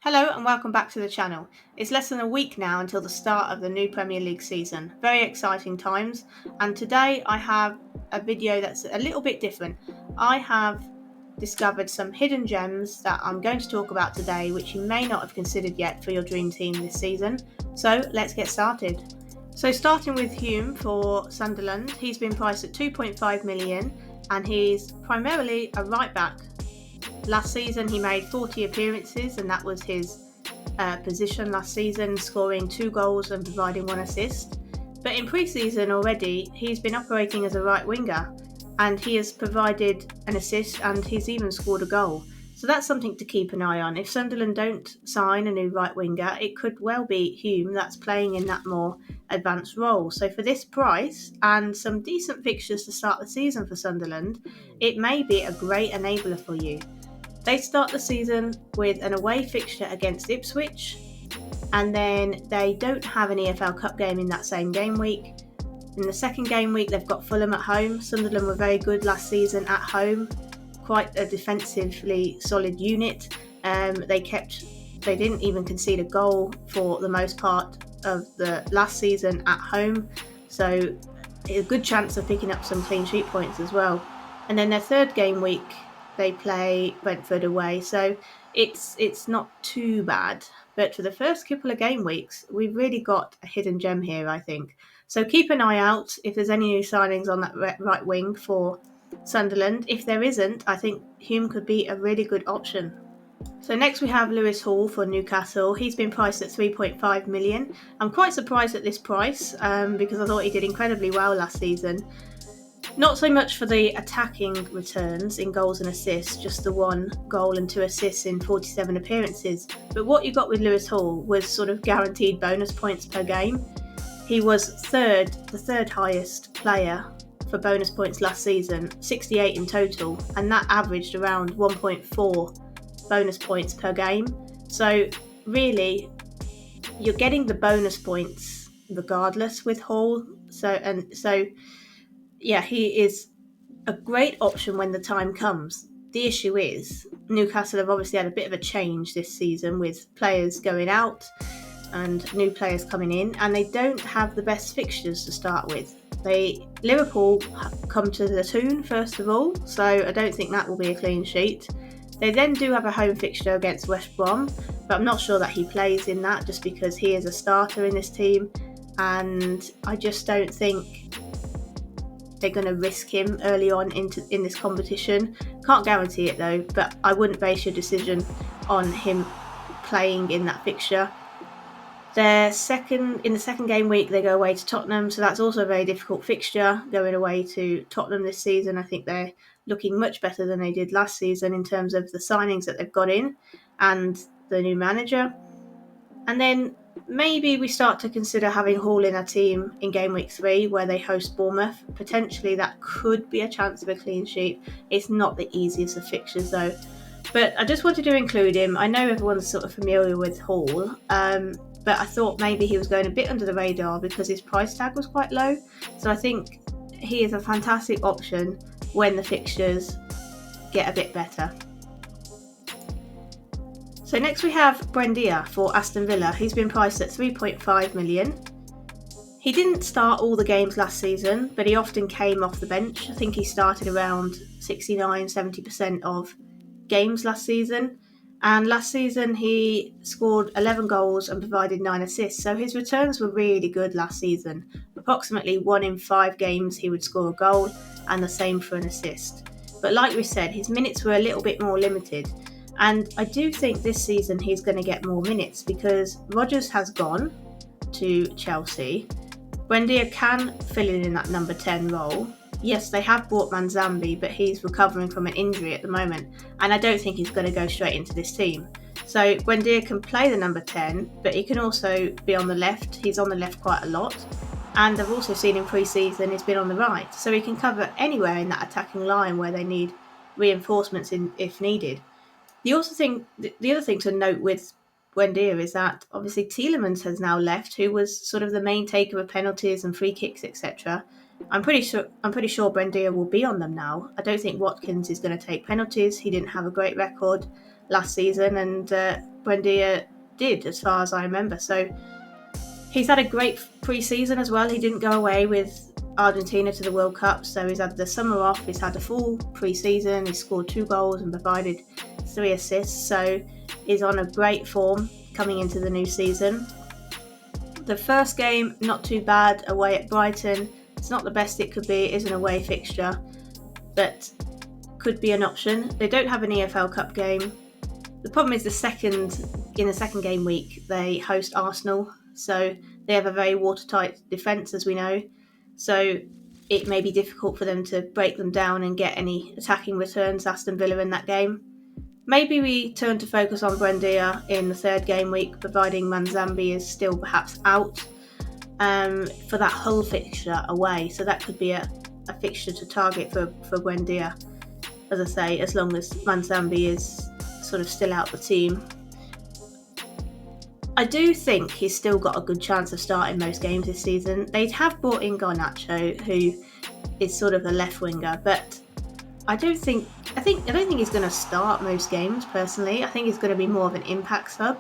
Hello and welcome back to the channel. It's less than a week now until the start of the new Premier League season. Very exciting times, and today I have a video that's a little bit different. I have discovered some hidden gems that I'm going to talk about today which you may not have considered yet for your dream team this season. So let's get started. So starting with Hume for Sunderland, he's been priced at 2.5 million and he's primarily a right back. Last season he made 40 appearances and that was his position last season, scoring 2 goals and providing 1 assist. But in pre-season already he's been operating as a right winger and he has provided an assist and he's even scored a goal. So that's something to keep an eye on. If Sunderland don't sign a new right winger, it could well be Hume that's playing in that more advanced role. So for this price and some decent fixtures to start the season for Sunderland, it may be a great enabler for you. They start the season with an away fixture against Ipswich, and then they don't have an EFL Cup game in that same game week. In the second game week, they've got Fulham at home. Sunderland were very good last season at home, quite a defensively solid unit. They didn't even concede a goal for the most part of the last season at home, so a good chance of picking up some clean sheet points as well. And then their third game week, they play Brentford away, so it's not too bad. But for the first couple of game weeks, we've really got a hidden gem here, I think. So keep an eye out if there's any new signings on that right wing for Sunderland. If there isn't, I think Hume could be a really good option. So next we have Lewis Hall for Newcastle. He's been priced at 3.5 million. I'm quite surprised at this price because I thought he did incredibly well last season. Not so much for the attacking returns in goals and assists, just the 1 goal and 2 assists in 47 appearances. But what you got with Lewis Hall was sort of guaranteed bonus points per game. He was the third highest player for bonus points last season, 68 in total, and that averaged around 1.4 bonus points per game. So really, you're getting the bonus points regardless with Hall. So yeah, he is a great option when the time comes. The issue is Newcastle have obviously had a bit of a change this season with players going out and new players coming in, and they don't have the best fixtures to start with. Liverpool come to the Toon first of all, so I don't think that will be a clean sheet. They then do have a home fixture against West Brom, but I'm not sure that he plays in that just because he is a starter in this team, and I just don't think they're going to risk him early on in this competition. Can't guarantee it though, but I wouldn't base your decision on him playing in that fixture. In the second game week, they go away to Tottenham, so that's also a very difficult fixture, going away to Tottenham this season. I think they're looking much better than they did last season in terms of the signings that they've got in and the new manager. And then maybe we start to consider having Hall in our team in game week 3 where they host Bournemouth. Potentially that could be a chance of a clean sheet. It's not the easiest of fixtures though. But I just wanted to include him. I know everyone's sort of familiar with Hall, but I thought maybe he was going a bit under the radar because his price tag was quite low. So I think he is a fantastic option when the fixtures get a bit better. So next we have Buendia for Aston Villa. He's been priced at 3.5 million. He didn't start all the games last season, but he often came off the bench. I think he started around 69-70% of games last season. And last season he scored 11 goals and provided 9 assists. So his returns were really good last season. Approximately 1 in 5 games he would score a goal and the same for an assist. But like we said, his minutes were a little bit more limited. And I do think this season he's going to get more minutes because Rodgers has gone to Chelsea. Buendia can fill in that number 10 role. Yes, they have bought Manzambi, but he's recovering from an injury at the moment. And I don't think he's going to go straight into this team. So Buendia can play the number 10, but he can also be on the left. He's on the left quite a lot. And I've also seen in pre-season he's been on the right. So he can cover anywhere in that attacking line where they need reinforcements if needed. The other thing to note with Buendia is that obviously Tielemans has now left, who was sort of the main taker of penalties and free kicks, etc. I'm pretty sure Buendia will be on them now. I don't think Watkins is going to take penalties. He didn't have a great record last season, and Buendia did, as far as I remember. So he's had a great pre-season as well. He didn't go away with Argentina to the World Cup, so he's had the summer off. He's had a full pre-season. He scored 2 goals and provided 3 assists, so he's on a great form coming into the new season. The first game, not too bad, away at Brighton. It's not the best it could be. It is an away fixture, but could be an option. They don't have an EFL Cup game. The problem is in the second game week, they host Arsenal, so they have a very watertight defence, as we know. So it may be difficult for them to break them down and get any attacking returns, Aston Villa, in that game. Maybe we turn to focus on Buendia in the third game week, providing Manzambi is still perhaps out for that Hull fixture away. So that could be a fixture to target for Buendia, as I say, as long as Manzambi is sort of still out the team. I do think he's still got a good chance of starting most games this season. They have brought in Garnacho, who is sort of a left winger, but I don't think he's going to start most games. Personally, I think he's going to be more of an impact sub.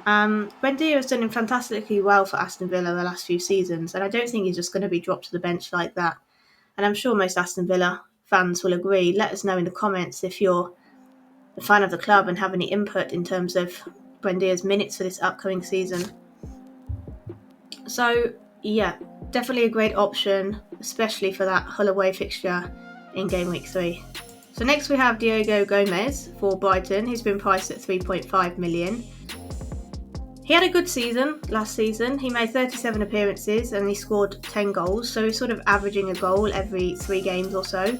Buendia has done fantastically well for Aston Villa the last few seasons, and I don't think he's just going to be dropped to the bench like that. And I'm sure most Aston Villa fans will agree. Let us know in the comments if you're a fan of the club and have any input in terms of Buendia's minutes for this upcoming season. So yeah, definitely a great option, especially for that Hull away fixture in game week 3. So next we have Diego Gomez for Brighton. He's been priced at 3.5 million. He had a good season last season. He made 37 appearances and he scored 10 goals, so he's sort of averaging a goal every 3 games or so.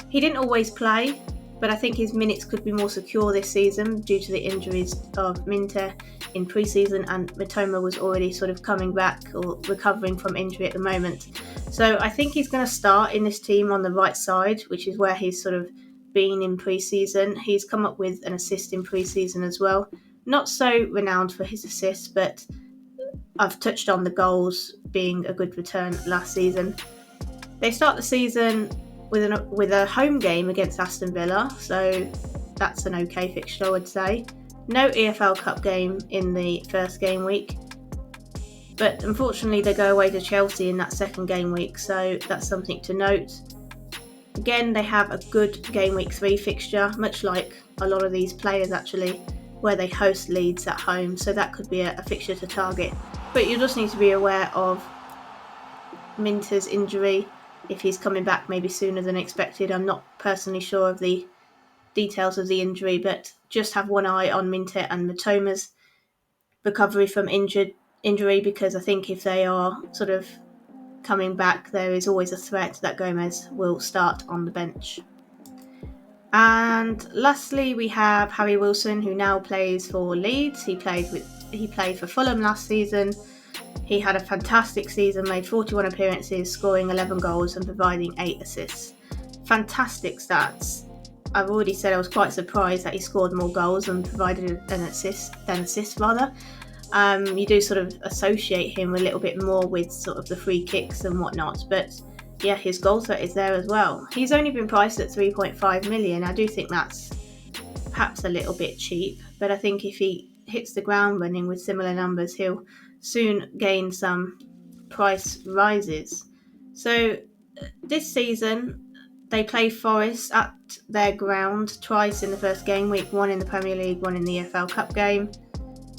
He didn't always play, but I think his minutes could be more secure this season due to the injuries of Minte in pre-season, and Mitoma was already sort of coming back or recovering from injury at the moment. So I think he's going to start in this team on the right side, which is where he's sort of been in pre-season. He's come up with an assist in pre-season as well. Not so renowned for his assists, but I've touched on the goals being a good return last season. They start the season with a home game against Aston Villa, so that's an okay fixture, I would say. No EFL Cup game in the first game week, but unfortunately they go away to Chelsea in that second game week, so that's something to note. Again, they have a good game week 3 fixture, much like a lot of these players actually, where they host Leeds at home, so that could be a fixture to target. But you just need to be aware of Minter's injury, if he's coming back maybe sooner than expected. I'm not personally sure of the details of the injury, but just have one eye on Minte and Mitoma's recovery from injury, because I think if they are sort of coming back, there is always a threat that Gomez will start on the bench. And lastly, we have Harry Wilson, who now plays for Leeds. He played for Fulham last season. He had a fantastic season, made 41 appearances, scoring 11 goals and providing 8 assists. Fantastic stats. I've already said I was quite surprised that he scored more goals and provided an assist. You do sort of associate him a little bit more with sort of the free kicks and whatnot, but yeah, his goal threat is there as well. He's only been priced at 3.5 million. I do think that's perhaps a little bit cheap, but I think if he hits the ground running with similar numbers, he'll soon gain some price rises. So this season they play Forest at their ground twice in the first game week, one in the Premier League, one in the EFL Cup game.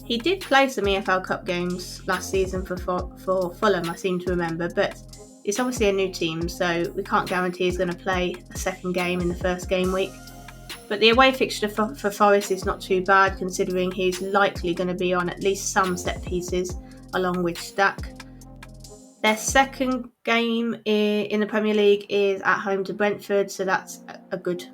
He did play some EFL Cup games last season for Fulham, I seem to remember, but it's obviously a new team, so we can't guarantee he's going to play a second game in the first game week. But the away fixture for Forest is not too bad, considering he's likely going to be on at least some set pieces along with Stack. Their second game in the Premier League is at home to Brentford, so that's a good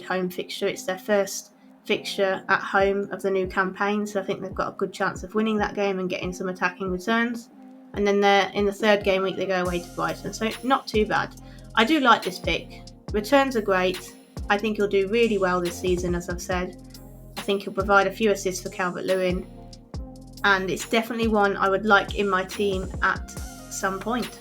home fixture. It's their first fixture at home of the new campaign, so I think they've got a good chance of winning that game and getting some attacking returns. And then in the third game week they go away to Brighton, so not too bad. I do like this pick. Returns are great. I think he'll do really well this season, as I've said. I think he'll provide a few assists for Calvert-Lewin, and it's definitely one I would like in my team at some point.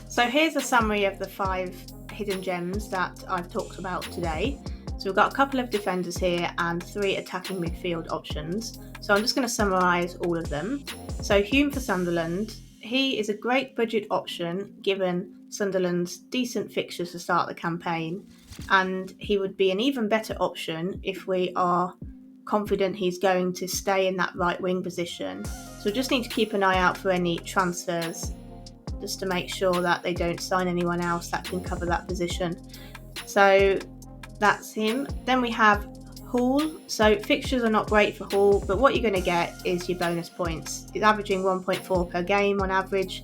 So here's a summary of the 5 hidden gems that I've talked about today. So we've got a couple of defenders here and 3 attacking midfield options. So I'm just going to summarise all of them. So Hume for Sunderland. He is a great budget option given Sunderland's decent fixtures to start the campaign, and he would be an even better option if we are confident he's going to stay in that right wing position. So we just need to keep an eye out for any transfers just to make sure that they don't sign anyone else that can cover that position. So that's him. Then we have Hall. So fixtures are not great for Hall, but what you're going to get is your bonus points. He's averaging 1.4 per game on average,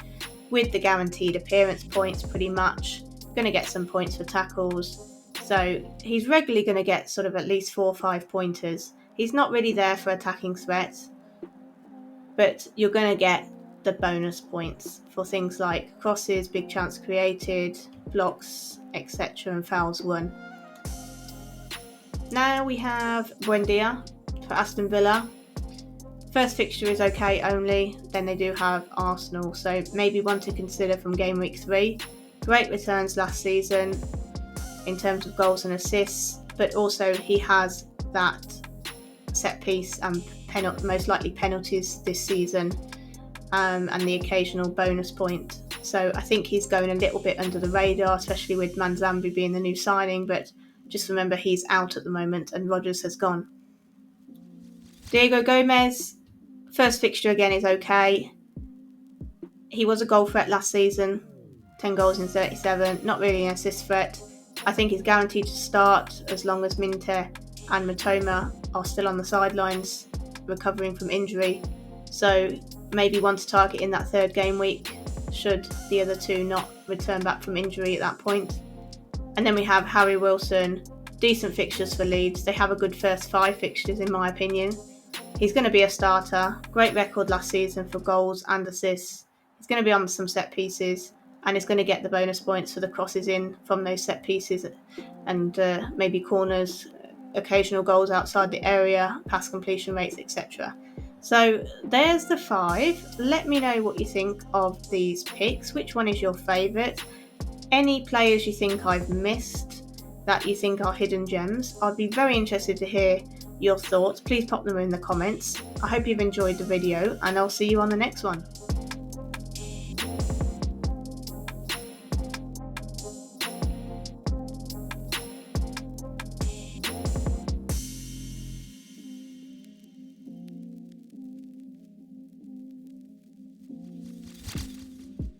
with the guaranteed appearance points pretty much. Going to get some points for tackles. So he's regularly going to get sort of at least 4 or 5 pointers. He's not really there for attacking threat, but you're going to get the bonus points for things like crosses, big chance created, blocks, etc., and fouls won. Now we have Buendia for Aston Villa. First fixture is okay only, then they do have Arsenal, so maybe one to consider from game week 3. Great returns last season in terms of goals and assists, but also he has that set piece and most likely penalties this season, and the occasional bonus point. So I think he's going a little bit under the radar, especially with Manzambi being the new signing, but just remember he's out at the moment and Rodgers has gone. Diego Gomez, first fixture again is okay. He was a goal threat last season, 10 goals in 37, not really an assist threat. I think he's guaranteed to start as long as Minte and Matoma are still on the sidelines recovering from injury. So maybe one to target in that 3rd game week should the other 2 not return back from injury at that point. And then we have Harry Wilson, decent fixtures for Leeds. They have a good first 5 fixtures in my opinion. He's going to be a starter. Great record last season for goals and assists. He's going to be on some set pieces and is going to get the bonus points for the crosses in from those set pieces and maybe corners, occasional goals outside the area, pass completion rates, etc. So there's the 5. Let me know what you think of these picks. Which one is your favourite? Any players you think I've missed that you think are hidden gems? I'd be very interested to hear your thoughts. Please pop them in the comments. I hope you've enjoyed the video and I'll see you on the next one.